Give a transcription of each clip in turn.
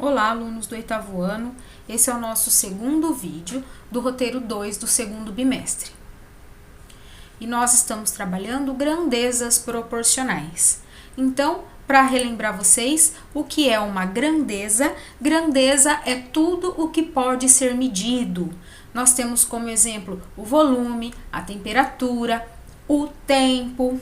Olá, alunos do 8º ano, esse é o nosso segundo vídeo do roteiro 2 do segundo bimestre. E nós estamos trabalhando grandezas proporcionais. Então, para relembrar vocês, o que é uma grandeza? Grandeza é tudo o que pode ser medido. Nós temos como exemplo o volume, a temperatura, o tempo.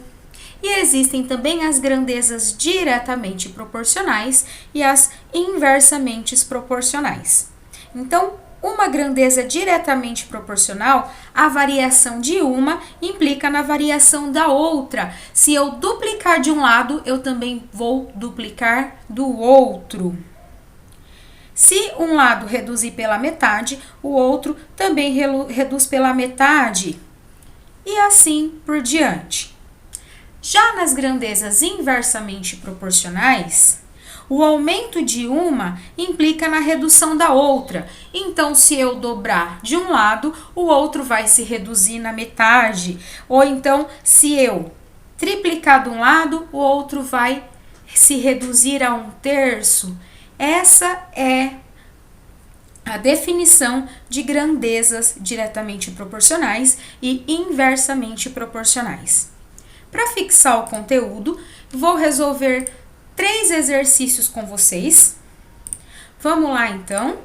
E existem também as grandezas diretamente proporcionais e as inversamente proporcionais. Então, uma grandeza diretamente proporcional, a variação de uma implica na variação da outra. Se eu duplicar de um lado, eu também vou duplicar do outro. Se um lado reduzir pela metade, o outro também reduz pela metade. E assim por diante. Já nas grandezas inversamente proporcionais, o aumento de uma implica na redução da outra. Então, se eu dobrar de um lado, o outro vai se reduzir na metade. Ou então, se eu triplicar de um lado, o outro vai se reduzir a 1/3. Essa é a definição de grandezas diretamente proporcionais e inversamente proporcionais. Para fixar o conteúdo, vou resolver 3 exercícios com vocês. Vamos lá, então.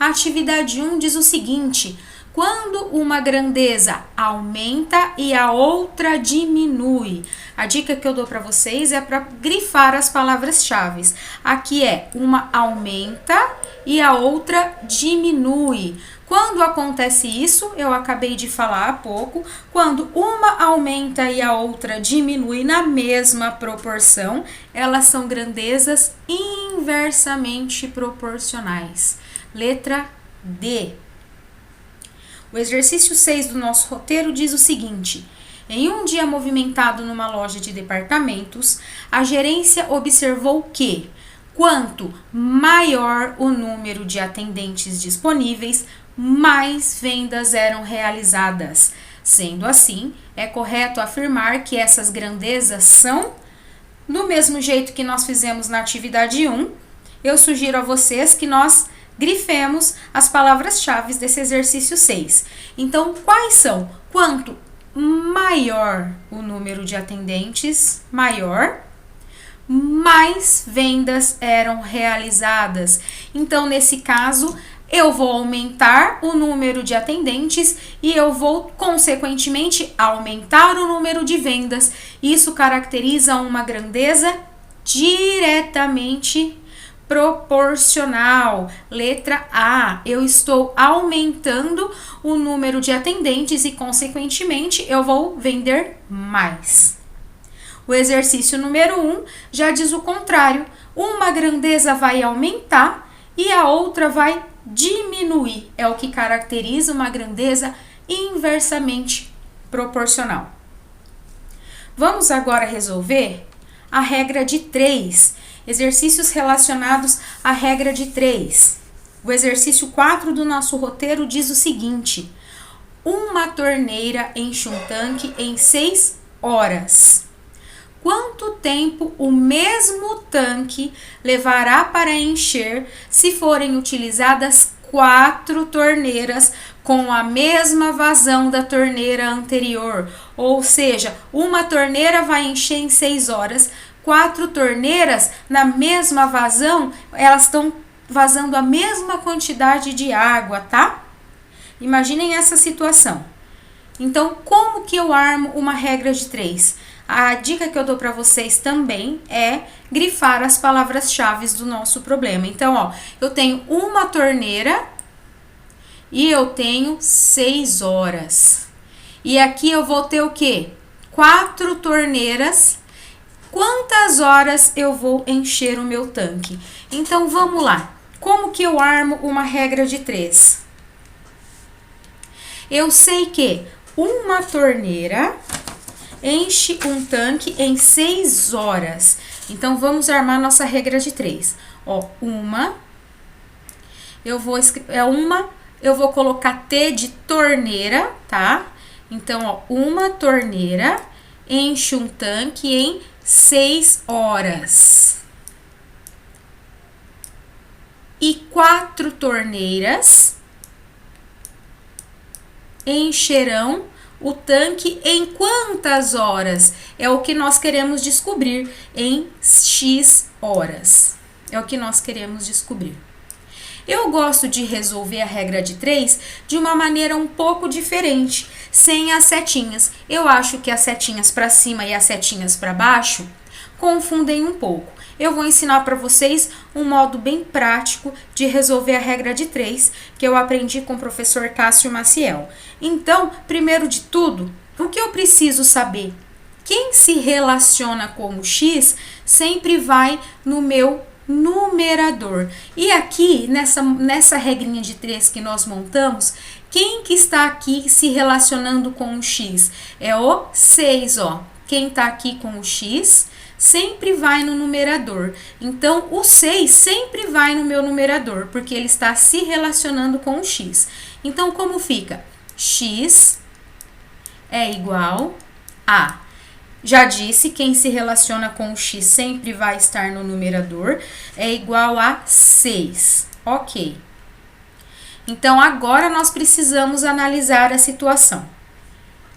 A atividade 1 diz o seguinte: quando uma grandeza aumenta e a outra diminui. A dica que eu dou para vocês é para grifar as palavras-chave. Aqui é uma aumenta e a outra diminui. Quando acontece isso, eu acabei de falar há pouco, quando uma aumenta e a outra diminui na mesma proporção, elas são grandezas inversamente proporcionais. Letra D. O exercício 6 do nosso roteiro diz o seguinte: em um dia movimentado numa loja de departamentos, a gerência observou que, quanto maior o número de atendentes disponíveis, mais vendas eram realizadas. Sendo assim, é correto afirmar que essas grandezas são, do mesmo jeito que nós fizemos na atividade 1, eu sugiro a vocês que nós grifemos as palavras-chave desse exercício 6. Então, quais são? Quanto maior o número de atendentes, maior, mais vendas eram realizadas. Então, nesse caso, eu vou aumentar o número de atendentes e eu vou, consequentemente, aumentar o número de vendas. Isso caracteriza uma grandeza diretamente proporcional. Letra A. Eu estou aumentando o número de atendentes e, consequentemente, eu vou vender mais. O exercício número 1 já diz o contrário. Uma grandeza vai aumentar e a outra vai diminuir. É o que caracteriza uma grandeza inversamente proporcional. Vamos agora resolver a regra de 3. Exercícios relacionados à regra de 3. O exercício 4 do nosso roteiro diz o seguinte: uma torneira enche um tanque em 6 horas. Quanto tempo o mesmo tanque levará para encher se forem utilizadas 4 torneiras com a mesma vazão da torneira anterior? Ou seja, uma torneira vai encher em 6 horas, 4 torneiras na mesma vazão, elas estão vazando a mesma quantidade de água, tá? Imaginem essa situação. Então, como que eu armo uma regra de 3? A dica que eu dou para vocês também é grifar as palavras-chave do nosso problema. Então, ó, eu tenho uma torneira e eu tenho 6 horas. E aqui eu vou ter o quê? 4 torneiras. Quantas horas eu vou encher o meu tanque? Então, vamos lá. Como que eu armo uma regra de 3? Eu sei que uma torneira enche um tanque em 6 horas. Então, vamos armar nossa regra de 3. Ó, eu vou colocar T de torneira, tá? Então, ó, uma torneira enche um tanque em 6 horas. 4 torneiras encherão o tanque em quantas horas? É o que nós queremos descobrir, em X horas. É o que nós queremos descobrir. Eu gosto de resolver a regra de 3 de uma maneira um pouco diferente, sem as setinhas. Eu acho que as setinhas para cima e as setinhas para baixo confundem um pouco. Eu vou ensinar para vocês um modo bem prático de resolver a regra de 3, que eu aprendi com o professor Cássio Maciel. Então, primeiro de tudo, o que eu preciso saber? Quem se relaciona com o x sempre vai no meu numerador. E aqui, nessa regrinha de 3 que nós montamos, quem que está aqui se relacionando com o x? É o 6, ó. Quem está aqui com o x sempre vai no numerador. Então, o 6 sempre vai no meu numerador, porque ele está se relacionando com o x. Então, como fica? X é igual a... Já disse, quem se relaciona com o x sempre vai estar no numerador, é igual a 6. Ok. Então, agora nós precisamos analisar a situação.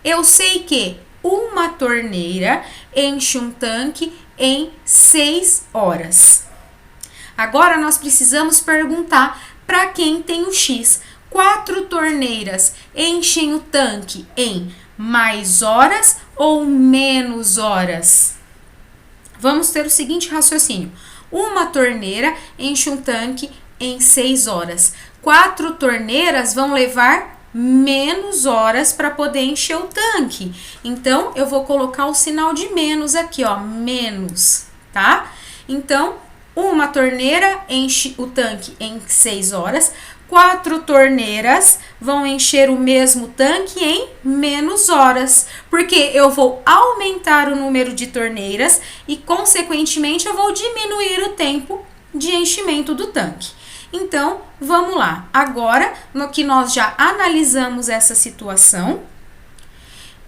Eu sei que uma torneira enche um tanque em 6 horas. Agora, nós precisamos perguntar para quem tem o x. 4 torneiras enchem o tanque em mais horas ou menos horas? Vamos ter o seguinte raciocínio. Uma torneira enche um tanque em 6 horas. 4 torneiras vão levar menos horas para poder encher o tanque. Então, eu vou colocar o sinal de menos aqui, ó, menos, tá? Então, uma torneira enche o tanque em 6 horas. 4 torneiras vão encher o mesmo tanque em menos horas, porque eu vou aumentar o número de torneiras e, consequentemente, eu vou diminuir o tempo de enchimento do tanque. Então, vamos lá. Agora, no que nós já analisamos essa situação,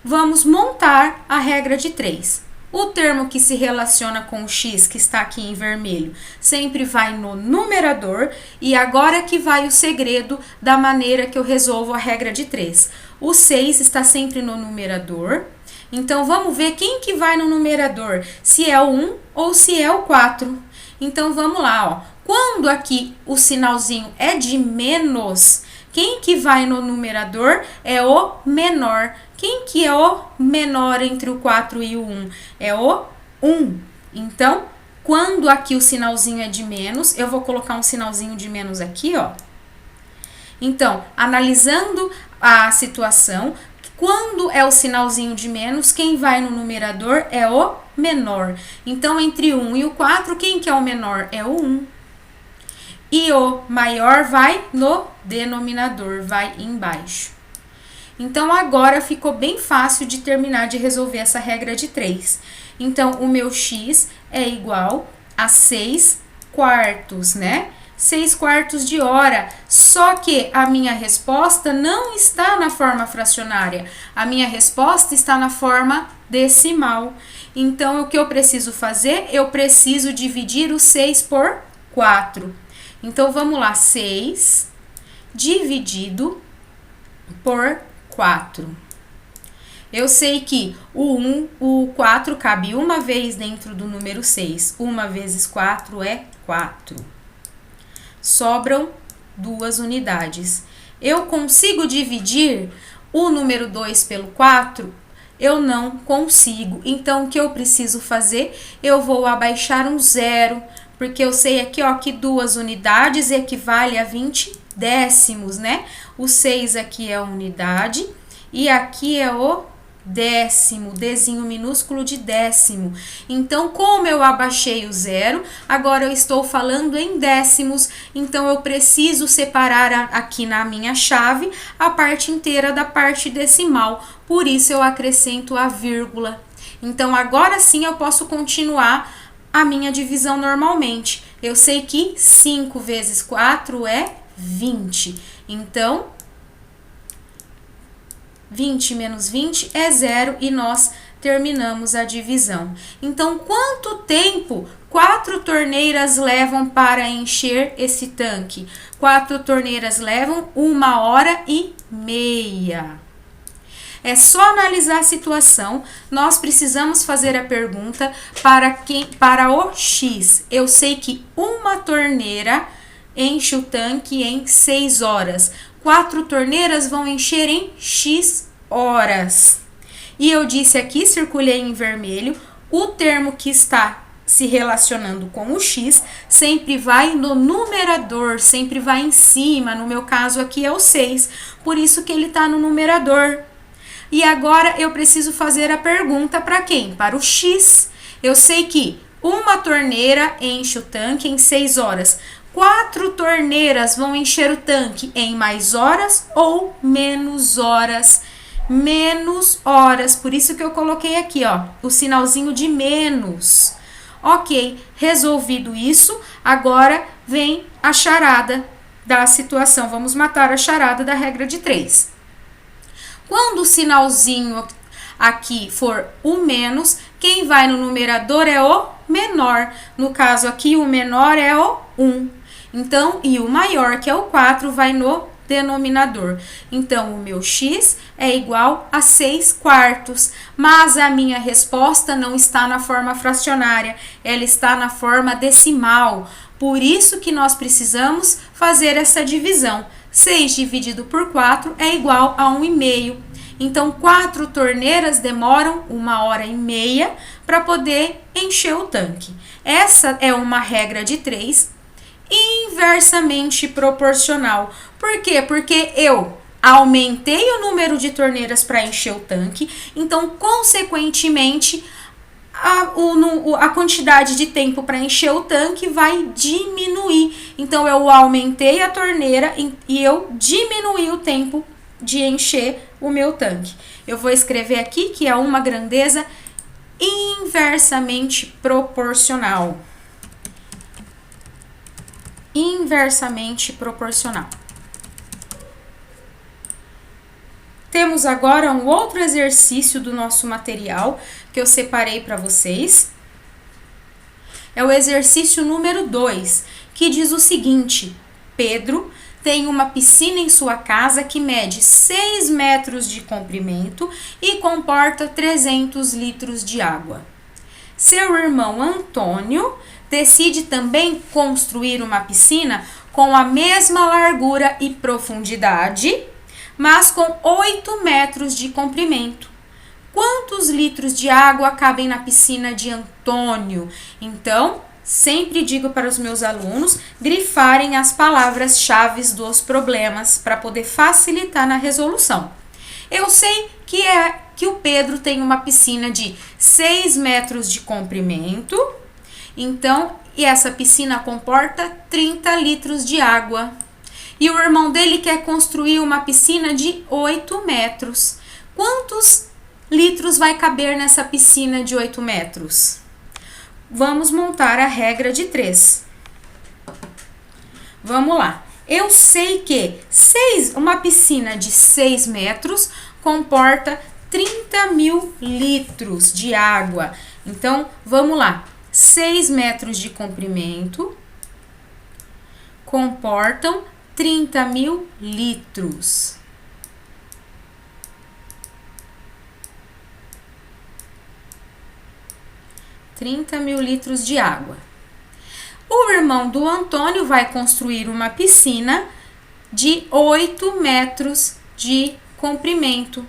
vamos montar a regra de 3. O termo que se relaciona com o x, que está aqui em vermelho, sempre vai no numerador. E agora que vai o segredo da maneira que eu resolvo a regra de 3. O 6 está sempre no numerador. Então, vamos ver quem que vai no numerador, se é o 1 ou se é o 4. Então, vamos lá, ó. Quando aqui o sinalzinho é de menos, quem que vai no numerador é o menor. Quem que é o menor entre o 4 e o 1? É o 1. Então, quando aqui o sinalzinho é de menos, eu vou colocar um sinalzinho de menos aqui, ó. Então, analisando a situação, quando é o sinalzinho de menos, quem vai no numerador é o menor. Então, entre 1 e o 4, quem que é o menor? É o 1. E o maior vai no denominador, vai embaixo. Então, agora ficou bem fácil de terminar de resolver essa regra de 3. Então, o meu x é igual a 6 quartos, né? 6 quartos de hora. Só que a minha resposta não está na forma fracionária. A minha resposta está na forma decimal. Então, o que eu preciso fazer? Eu preciso dividir o 6 por 4. Então, vamos lá, 6 dividido por 4. Eu sei que o 4 cabe uma vez dentro do número 6. 1 vezes 4 é 4. Sobram 2 unidades. Eu consigo dividir o número 2 pelo 4? Eu não consigo. Então, o que eu preciso fazer? Eu vou abaixar um 0, porque eu sei aqui, ó, que 2 unidades equivale a 20 décimos, né? O 6 aqui é a unidade e aqui é o décimo, Dzinho minúsculo de décimo. Então, como eu abaixei o 0, agora eu estou falando em décimos, então eu preciso separar aqui na minha chave a parte inteira da parte decimal, por isso eu acrescento a vírgula. Então, agora sim eu posso continuar a minha divisão normalmente. Eu sei que 5 vezes 4 é 20. Então, 20 menos 20 é 0 e nós terminamos a divisão. Então, quanto tempo 4 torneiras levam para encher esse tanque? 4 torneiras levam 1h30. É só analisar a situação. Nós precisamos fazer a pergunta para o X. Eu sei que uma torneira enche o tanque em 6 horas. 4 torneiras vão encher em X horas. E eu disse aqui, circulei em vermelho, o termo que está se relacionando com o X sempre vai no numerador, sempre vai em cima. No meu caso aqui é o 6, por isso que ele está no numerador. E agora eu preciso fazer a pergunta para quem? Para o X. Eu sei que uma torneira enche o tanque em 6 horas. 4 torneiras vão encher o tanque em mais horas ou menos horas? Menos horas. Por isso que eu coloquei aqui, ó, o sinalzinho de menos. Ok, resolvido isso, agora vem a charada da situação. Vamos matar a charada da regra de 3. Quando o sinalzinho aqui for o menos, quem vai no numerador é o menor. No caso aqui, o menor é o 1. Então, e o maior, que é o 4, vai no denominador. Então, o meu X é igual a 6/4. Mas a minha resposta não está na forma fracionária, ela está na forma decimal. Por isso que nós precisamos fazer essa divisão. 6 dividido por 4 é igual a 1,5. Então, 4 torneiras demoram 1h30 para poder encher o tanque. Essa é uma regra de 3 inversamente proporcional. Por quê? Porque eu aumentei o número de torneiras para encher o tanque, então, consequentemente, a quantidade de tempo para encher o tanque vai diminuir. Então, eu aumentei a torneira e eu diminui o tempo de encher o meu tanque. Eu vou escrever aqui que é uma grandeza inversamente proporcional. Inversamente proporcional. Temos agora um outro exercício do nosso material que eu separei para vocês. É o exercício número 2, que diz o seguinte: Pedro tem uma piscina em sua casa que mede 6 metros de comprimento e comporta 300 litros de água. Seu irmão Antônio decide também construir uma piscina com a mesma largura e profundidade, mas com 8 metros de comprimento. Quantos litros de água cabem na piscina de Antônio? Então, sempre digo para os meus alunos grifarem as palavras-chave dos problemas para poder facilitar na resolução. Eu sei que o Pedro tem uma piscina de 6 metros de comprimento, então, e essa piscina comporta 30 litros de água. E o irmão dele quer construir uma piscina de 8 metros. Quantos litros vai caber nessa piscina de 8 metros? Vamos montar a regra de 3. Vamos lá. Eu sei que uma piscina de 6 metros comporta 30.000 litros de água. Então, vamos lá. 6 metros de comprimento comportam 30.000 litros. Litros de água. O irmão do Antônio vai construir uma piscina de 8 metros de comprimento.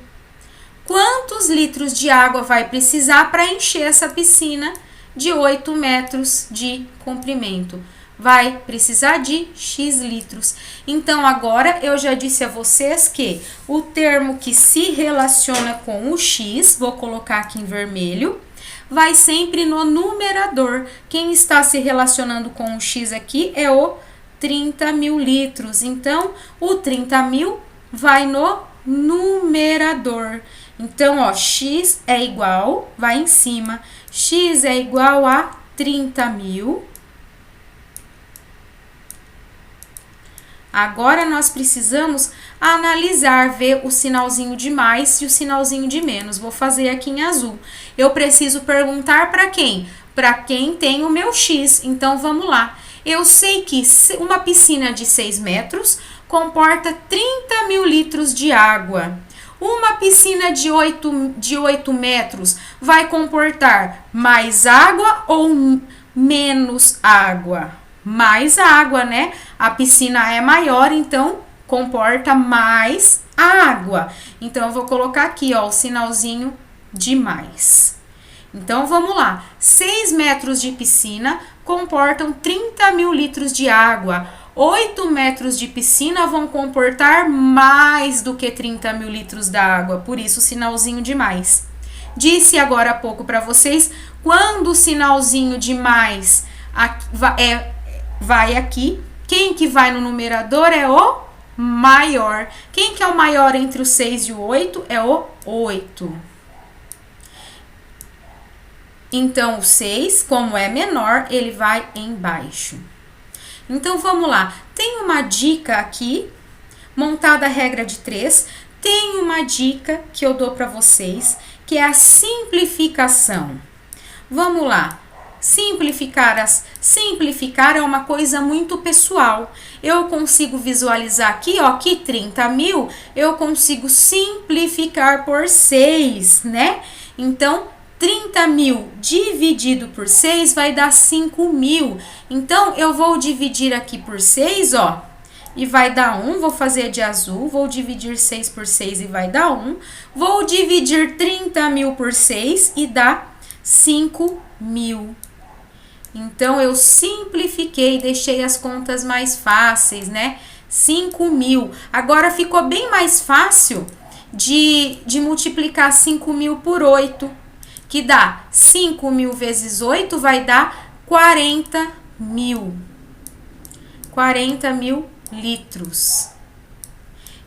Quantos litros de água vai precisar para encher essa piscina de 8 metros de comprimento? Vai precisar de X litros. Então, agora eu já disse a vocês que o termo que se relaciona com o X, vou colocar aqui em vermelho, vai sempre no numerador. Quem está se relacionando com o X aqui é o 30.000 litros. Então, o 30.000 vai no numerador. Então, ó, X é igual, vai em cima, X é igual a 30.000. Agora, nós precisamos analisar, ver o sinalzinho de mais e o sinalzinho de menos. Vou fazer aqui em azul. Eu preciso perguntar para quem? para quem tem o meu X. Então, vamos lá. Eu sei que uma piscina de 6 metros comporta 30 mil litros de água. Uma piscina de 8 metros vai comportar mais água ou menos água? Mais água, né? A piscina é maior, então comporta mais água. Então, eu vou colocar aqui, ó, o sinalzinho de mais. Então, vamos lá. 6 metros de piscina comportam 30 mil litros de água. 8 metros de piscina vão comportar mais do que 30 mil litros d'água, por isso o sinalzinho de mais. Disse agora há pouco para vocês, quando o sinalzinho de mais vai aqui, quem que vai no numerador é o maior. Quem que é o maior entre o 6 e o 8? É o 8. Então, o 6, como é menor, ele vai embaixo. Então, vamos lá. Tem uma dica aqui, montada a regra de 3. Tem uma dica que eu dou para vocês, que é a simplificação. Vamos lá. Simplificar é uma coisa muito pessoal. Eu consigo visualizar aqui, ó, que 30 mil, eu consigo simplificar por 6, né? Então, 30 mil dividido por 6 vai dar 5 mil. Então, eu vou dividir aqui por 6, ó, e vai dar 1. Vou fazer de azul, vou dividir 6 por 6 e vai dar 1. Vou dividir 30 mil por 6 e dá 5 mil. Então, eu simplifiquei, deixei as contas mais fáceis, né? 5 mil. Agora, ficou bem mais fácil de multiplicar 5 mil por 8. Que dá 5 mil vezes 8 vai dar 40 mil. 40 mil litros.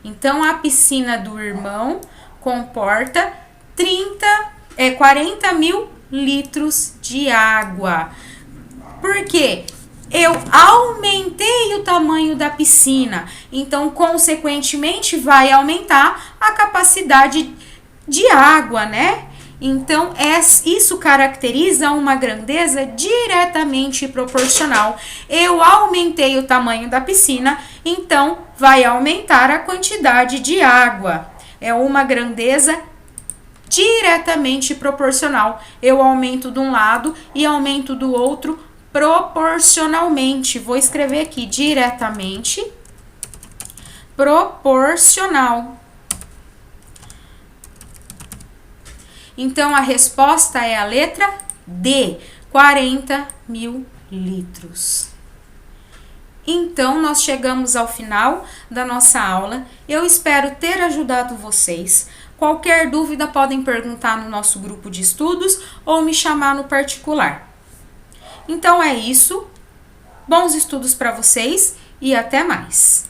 Então, a piscina do irmão comporta 40 mil litros de água. Por quê? Eu aumentei o tamanho da piscina. Então, consequentemente, vai aumentar a capacidade de água, né? Então, isso caracteriza uma grandeza diretamente proporcional. Eu aumentei o tamanho da piscina, então vai aumentar a quantidade de água. É uma grandeza diretamente proporcional. Eu aumento de um lado e aumento do outro proporcionalmente. Vou escrever aqui diretamente proporcional. Então, a resposta é a letra D, 40 mil litros. Então, nós chegamos ao final da nossa aula. Eu espero ter ajudado vocês. Qualquer dúvida, podem perguntar no nosso grupo de estudos ou me chamar no particular. Então, é isso. Bons estudos para vocês e até mais.